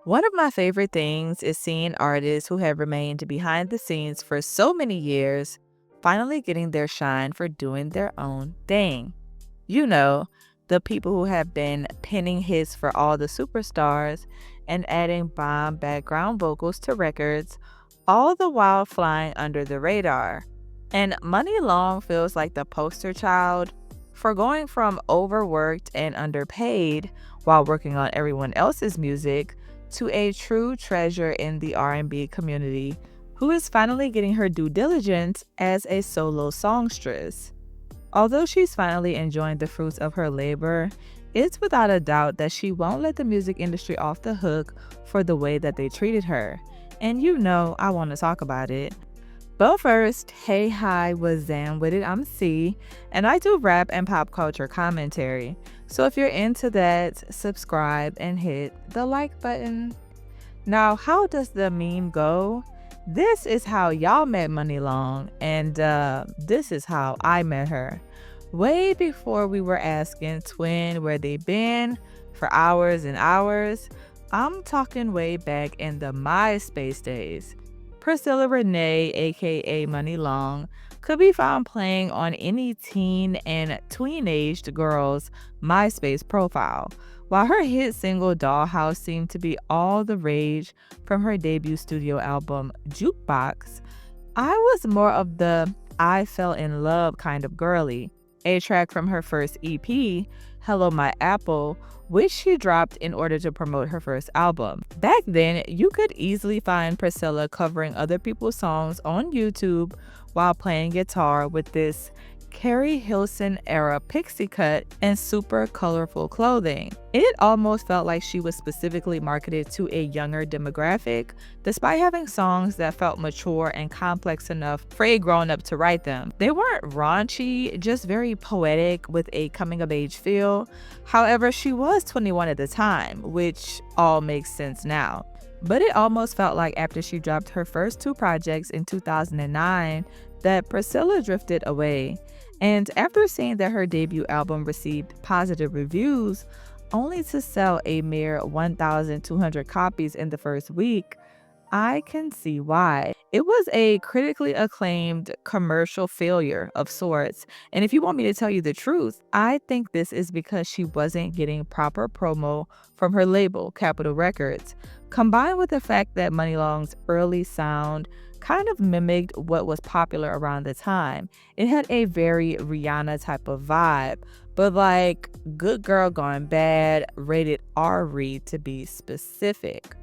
One of my favorite things is seeing artists who have remained behind the scenes for so many years finally getting their shine for doing their own thing. You know, the people who have been penning hits for all the superstars and adding bomb background vocals to records, all the while flying under the radar. And Money Long feels like the poster child for going from overworked and underpaid while working on everyone else's music to a true treasure in the R&B community who is finally getting her due diligence as a solo songstress. Although she's finally enjoying the fruits of her labor, it's without a doubt that she won't let the music industry off the hook for the way that they treated her. And I want to talk about it. But first, hey, hi, what's Zam with it? I'm C, and I do rap and pop culture commentary. So if you're into that, subscribe and hit the like button. Now, how does the meme go? This is how y'all met Money Long, and this is how I met her. Way before we were asking Twin where they been for hours and hours, I'm talking way back in the MySpace days. Priscilla Renee, aka Money Long, could be found playing on any teen and tween-aged girl's MySpace profile. While her hit single Dollhouse seemed to be all the rage from her debut studio album Jukebox, I was more of the I fell in love kind of girly. A track from her first EP, Hello My Apple, which she dropped in order to promote her first album. Back then, you could easily find Priscilla covering other people's songs on YouTube while playing guitar with this Carrie Hilson era pixie cut and super colorful clothing. It almost felt like she was specifically marketed to a younger demographic, despite having songs that felt mature and complex enough for a grown-up to write them. They weren't raunchy, just very poetic with a coming-of-age feel. However, she was 21 at the time, which all makes sense now. But it almost felt like after she dropped her first two projects in 2009 that Priscilla drifted away. And after seeing that her debut album received positive reviews, only to sell a mere 1,200 copies in the first week, I can see why. It was a critically acclaimed commercial failure of sorts. And if you want me to tell you the truth, I think this is because she wasn't getting proper promo from her label, Capitol Records, combined with the fact that Money Long's early sound kind of mimicked what was popular around the time. It had a very Rihanna type of vibe, but like Good Girl Gone Bad, rated R-read to be specific.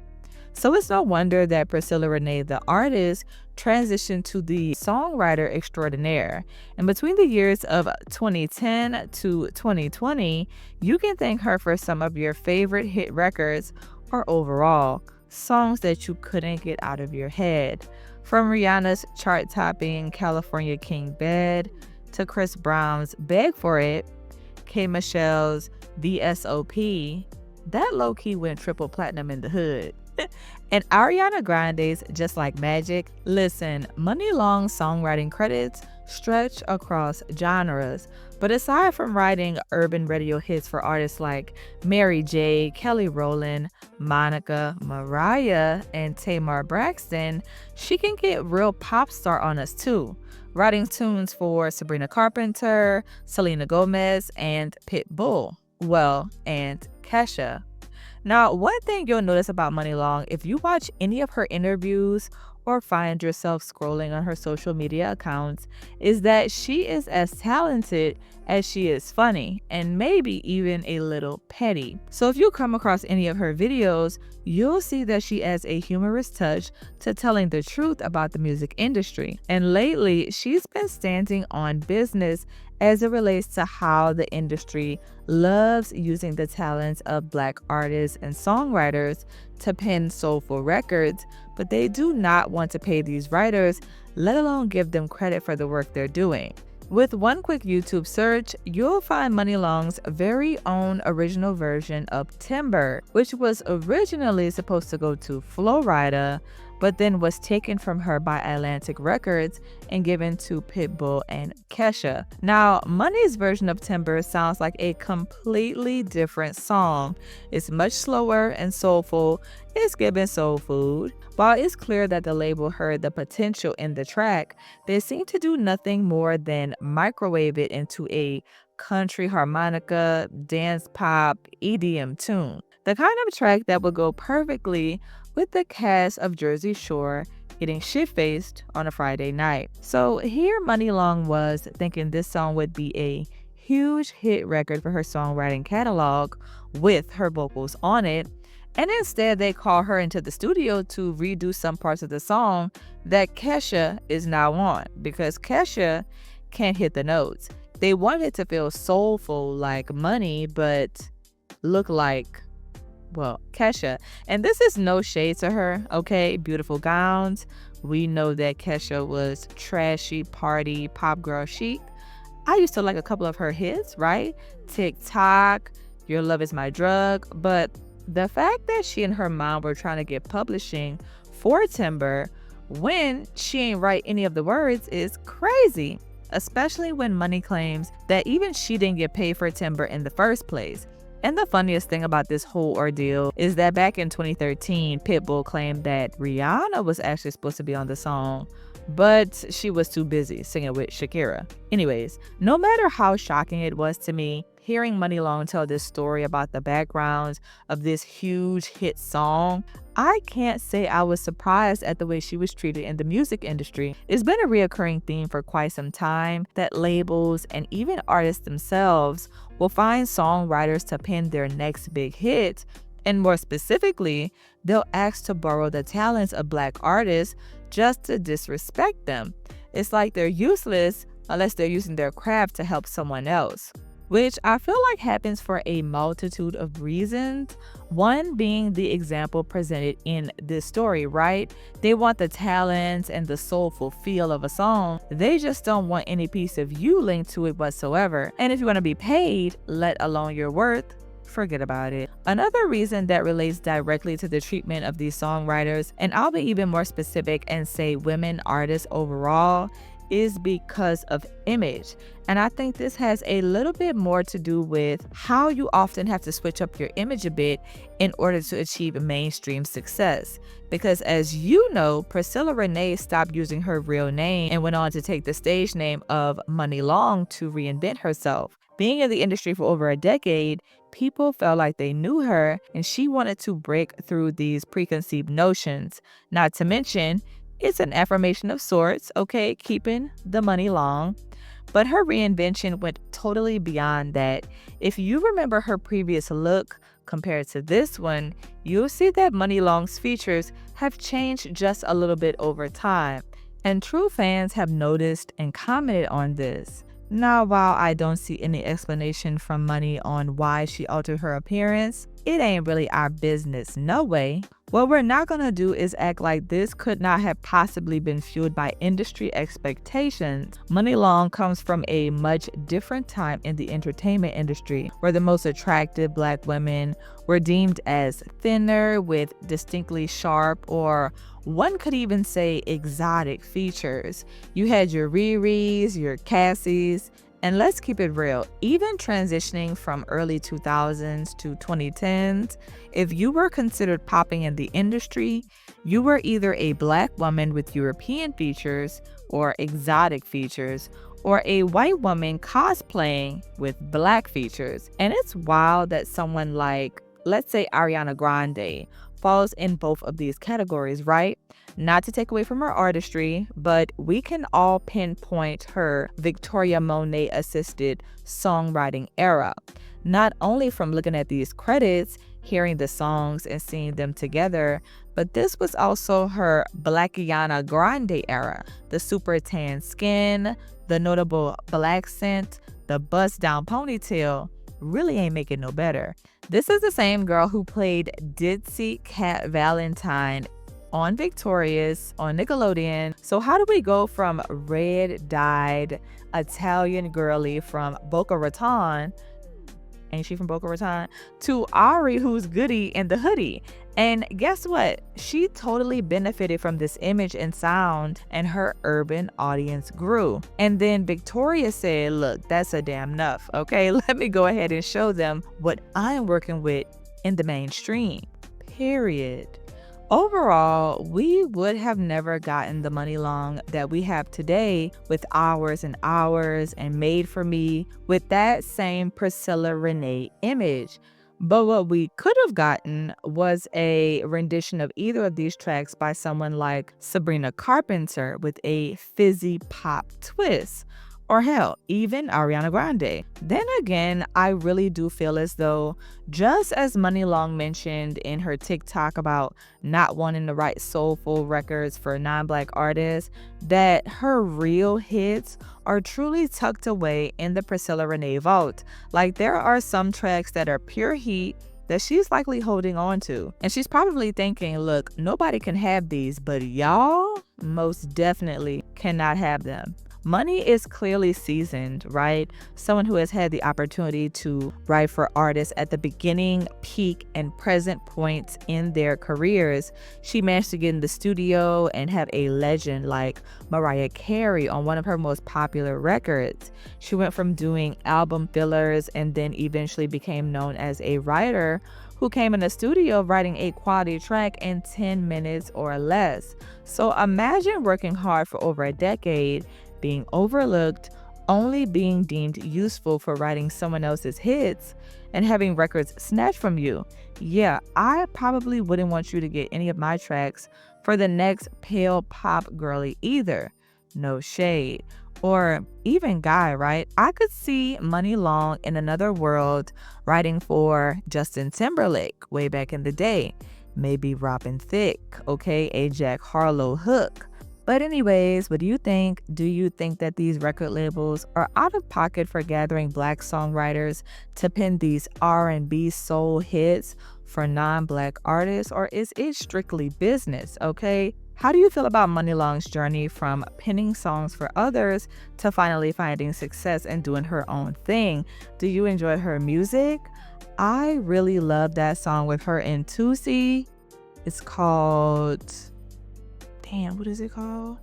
So it's no wonder that Priscilla Renee, the artist, transitioned to the songwriter extraordinaire. And between the years of 2010 to 2020, you can thank her for some of your favorite hit records or overall songs that you couldn't get out of your head. From Rihanna's chart-topping California King Bed to Chris Brown's Beg For It, K. Michelle's VSOP, that low-key went triple platinum in the hood. And Ariana Grande's Just Like Magic. Listen, Money Long's songwriting credits stretch across genres, but aside from writing urban radio hits for artists like Mary J., Kelly Rowland, Monica, Mariah, and Tamar Braxton, she can get real pop star on us too, writing tunes for Sabrina Carpenter, Selena Gomez, and Pitbull. Well, and Kesha. Now, one thing you'll notice about Money Long, if you watch any of her interviews or find yourself scrolling on her social media accounts, is that she is as talented as she is funny, and maybe even a little petty. So if you come across any of her videos, you'll see that she adds a humorous touch to telling the truth about the music industry. And lately, she's been standing on business as it relates to how the industry loves using the talents of Black artists and songwriters to pen soulful records, but they do not want to pay these writers, let alone give them credit for the work they're doing. With one quick YouTube search, you'll find Money Long's very own original version of Timber, which was originally supposed to go to Flo Rida, but then was taken from her by Atlantic Records and given to Pitbull and Kesha. Now, Money's version of Timber sounds like a completely different song. It's much slower and soulful. It's giving soul food. While it's clear that the label heard the potential in the track, they seem to do nothing more than microwave it into a country harmonica, dance pop, EDM tune. The kind of track that would go perfectly with the cast of Jersey Shore getting shit-faced on a Friday night. So here Muni Long was thinking this song would be a huge hit record for her songwriting catalog with her vocals on it, and instead they call her into the studio to redo some parts of the song that Kesha is now on, because Kesha can't hit the notes. They wanted it to feel soulful like Money, but look like, well, Kesha. And this is no shade to her, okay? Beautiful gowns. We know that Kesha was trashy, party, pop girl chic. I used to like a couple of her hits, right? TikTok, Your Love Is My Drug. But the fact that she and her mom were trying to get publishing for Timber when she ain't write any of the words is crazy, especially when Money claims that even she didn't get paid for Timber in the first place. And the funniest thing about this whole ordeal is that back in 2013, Pitbull claimed that Rihanna was actually supposed to be on the song, but she was too busy singing with Shakira. Anyways, no matter how shocking it was to me, hearing Muni Long tell this story about the backgrounds of this huge hit song, I can't say I was surprised at the way she was treated in the music industry. It's been a reoccurring theme for quite some time that labels and even artists themselves will find songwriters to pen their next big hit, and more specifically, they'll ask to borrow the talents of Black artists just to disrespect them. It's like they're useless unless they're using their craft to help someone else, which I feel like happens for a multitude of reasons. One being the example presented in this story, right? They want the talents and the soulful feel of a song. They just don't want any piece of you linked to it whatsoever. And if you want to be paid, let alone your worth, forget about it. Another reason that relates directly to the treatment of these songwriters, and I'll be even more specific and say women artists overall, is because of image. And I think this has a little bit more to do with how you often have to switch up your image a bit in order to achieve mainstream success. Because as you know, Priscilla Renee stopped using her real name and went on to take the stage name of Muni Long to reinvent herself. Being in the industry for over a decade, people felt like they knew her, and she wanted to break through these preconceived notions. Not to mention, it's an affirmation of sorts, okay, keeping the money long. But her reinvention went totally beyond that. If you remember her previous look compared to this one, you'll see that Muni Long's features have changed just a little bit over time. And true fans have noticed and commented on this. Now, while I don't see any explanation from Muni on why she altered her appearance, it ain't really our business, no way. What we're not gonna do is act like this could not have possibly been fueled by industry expectations. Muni Long comes from a much different time in the entertainment industry, where the most attractive Black women were deemed as thinner with distinctly sharp, or one could even say exotic features. You had your Riris, your Cassies, and let's keep it real, even transitioning from early 2000s to 2010s, if you were considered popping in the industry, you were either a Black woman with European features or exotic features, or a white woman cosplaying with Black features. And it's wild that someone like, let's say, Ariana Grande falls in both of these categories, right? Not to take away from her artistry, but we can all pinpoint her Victoria Monet assisted songwriting era, not only from looking at these credits, hearing the songs and seeing them together, but this was also her Blackiana Grande era. The super tan skin, the notable Black scent, the bust down ponytail really ain't making no better. This is the same girl who played Ditzy Cat Valentine on Victorious on Nickelodeon. So how do we go from red-dyed Italian girly from Boca Raton, ain't she from Boca Raton, to Ari, who's goody in the hoodie? And guess what? She totally benefited from this image and sound, and her urban audience grew. And then Victoria said, look, that's a damn enough. Okay, let me go ahead and show them what I'm working with in the mainstream. Period. Overall, we would have never gotten the Muni Long that we have today with Hours and Hours and Made for Me with that same Priscilla Renee image. But what we could have gotten was a rendition of either of these tracks by someone like Sabrina Carpenter with a fizzy pop twist. Or hell, even Ariana Grande. Then again, I really do feel as though, just as Muni Long mentioned in her TikTok about not wanting to write soulful records for non-black artists, that her real hits are truly tucked away in the Priscilla Renee vault. Like, there are some tracks that are pure heat that she's likely holding on to. And she's probably thinking, look, nobody can have these, but y'all most definitely cannot have them. Muni is clearly seasoned, right? Someone who has had the opportunity to write for artists at the beginning, peak, and present points in their careers. She managed to get in the studio and have a legend like Mariah Carey on one of her most popular records. She went from doing album fillers and then eventually became known as a writer who came in the studio writing a quality track in 10 minutes or less. So imagine working hard for over a decade, being overlooked, only being deemed useful for writing someone else's hits, and having records snatched from you. Yeah, I probably wouldn't want you to get any of my tracks for the next pale pop girly either. No shade. Or even Guy, right? I could see Muni Long in another world writing for Justin Timberlake way back in the day. Maybe Robin Thicke, okay? A Jack Harlow hook. But anyways, what do you think? Do you think that these record labels are out of pocket for gathering black songwriters to pen these R&B soul hits for non-black artists, or is it strictly business, okay? How do you feel about Muni Long's journey from penning songs for others to finally finding success and doing her own thing? Do you enjoy her music? I really love that song with her and Tusi. It's called... Damn, what is it called?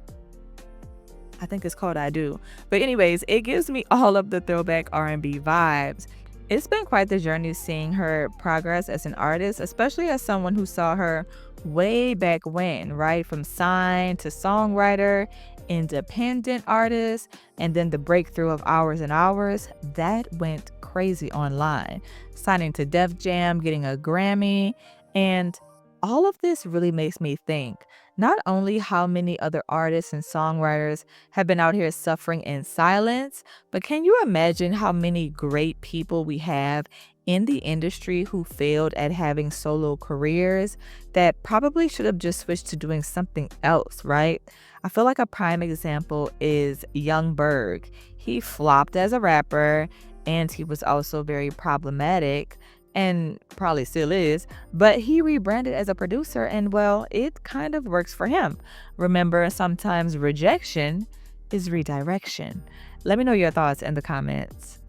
I think it's called I Do. But anyways, it gives me all of the throwback R&B vibes. It's been quite the journey seeing her progress as an artist, especially as someone who saw her way back when, right? From sign to songwriter, independent artist, and then the breakthrough of Hours and Hours. That went crazy online. Signing to Def Jam, getting a Grammy, and all of this really makes me think not only how many other artists and songwriters have been out here suffering in silence, but can you imagine how many great people we have in the industry who failed at having solo careers that probably should have just switched to doing something else, right? I feel like a prime example is Young Berg. He flopped as a rapper, and he was also very problematic, and probably still is, but he rebranded as a producer, and well, it kind of works for him. Remember, sometimes rejection is redirection. Let me know your thoughts in the comments.